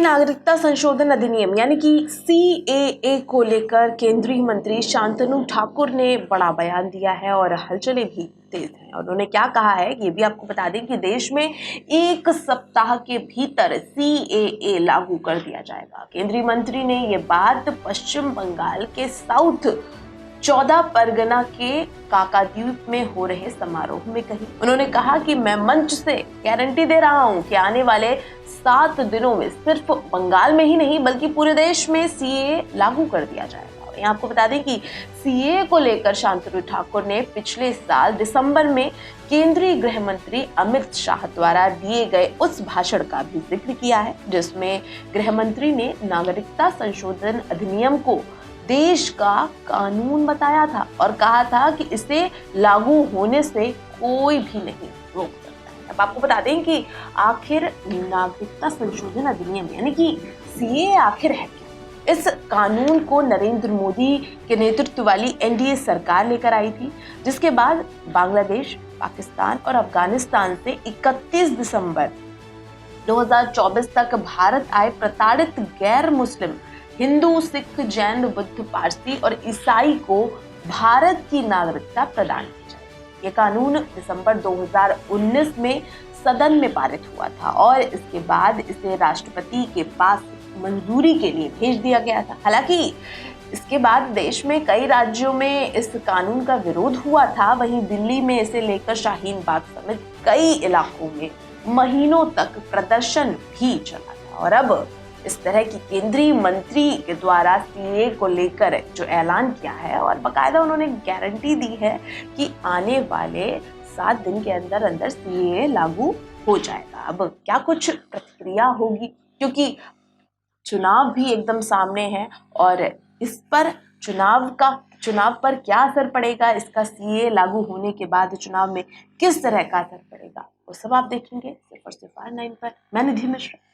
नागरिकता संशोधन अधिनियम यानी कि CAA को लेकर केंद्रीय मंत्री शांतनु ठाकुर ने बड़ा बयान दिया है और हलचलें भी तेज हैं। उन्होंने क्या कहा है ये भी आपको बता दें कि देश में 1 सप्ताह के भीतर CAA लागू कर दिया जाएगा। केंद्रीय मंत्री ने ये बात पश्चिम बंगाल के साउथ 14 परगना के काकाद्वीप में हो रहे समारोह में कही। उन्होंने कहा कि मैं मंच से गारंटी दे रहा हूं कि आने वाले 7 दिनों में सिर्फ बंगाल में ही नहीं बल्कि पूरे देश में CAA लागू कर दिया जाएगा। यहाँ आपको बता दें कि CAA को लेकर शांतनु ठाकुर ने पिछले साल दिसंबर में केंद्रीय गृह मंत्री अमित शाह द्वारा दिए गए उस भाषण का भी जिक्र किया है, जिसमें गृह मंत्री ने नागरिकता संशोधन अधिनियम को देश का कानून बताया था और कहा था कि इसे लागू होने से कोई भी नहीं रोक सकता है। अब आपको बता दें कि आखिर नागरिकता संशोधन अधिनियम यानी कि CAA आखिर है क्या। इस कानून को नरेंद्र मोदी के नेतृत्व वाली NDA सरकार लेकर आई थी, जिसके बाद बांग्लादेश, पाकिस्तान और अफगानिस्तान से 31 दिसंबर 2024 तक भारत आए प्रताड़ित गैर मुस्लिम हिंदू, सिख, जैन, बुद्ध, पारसी और ईसाई को भारत की नागरिकता प्रदान की जाएगी। ये कानून दिसंबर 2019 में सदन में पारित हुआ था और इसके बाद इसे राष्ट्रपति के पास मंजूरी के लिए भेज दिया गया था। हालांकि इसके बाद देश में कई राज्यों में इस कानून का विरोध हुआ था। वहीं दिल्ली में इसे लेकर शाहीन बाग समेत कई इलाकों में महीनों तक प्रदर्शन भी चला था। और अब इस तरह की केंद्रीय मंत्री के द्वारा CAA को लेकर जो ऐलान किया है और बाकायदा उन्होंने गारंटी दी है कि आने वाले 7 दिन के अंदर अंदर CAA लागू हो जाएगा। अब क्या कुछ प्रतिक्रिया होगी, क्योंकि चुनाव भी एकदम सामने है और इस पर चुनाव पर क्या असर पड़ेगा, इसका CAA लागू होने के बाद चुनाव में किस तरह का असर पड़ेगा, वो सब आप देखेंगे सिर्फ और सिर्फ R9 पर। मैं निधि मिश्रा।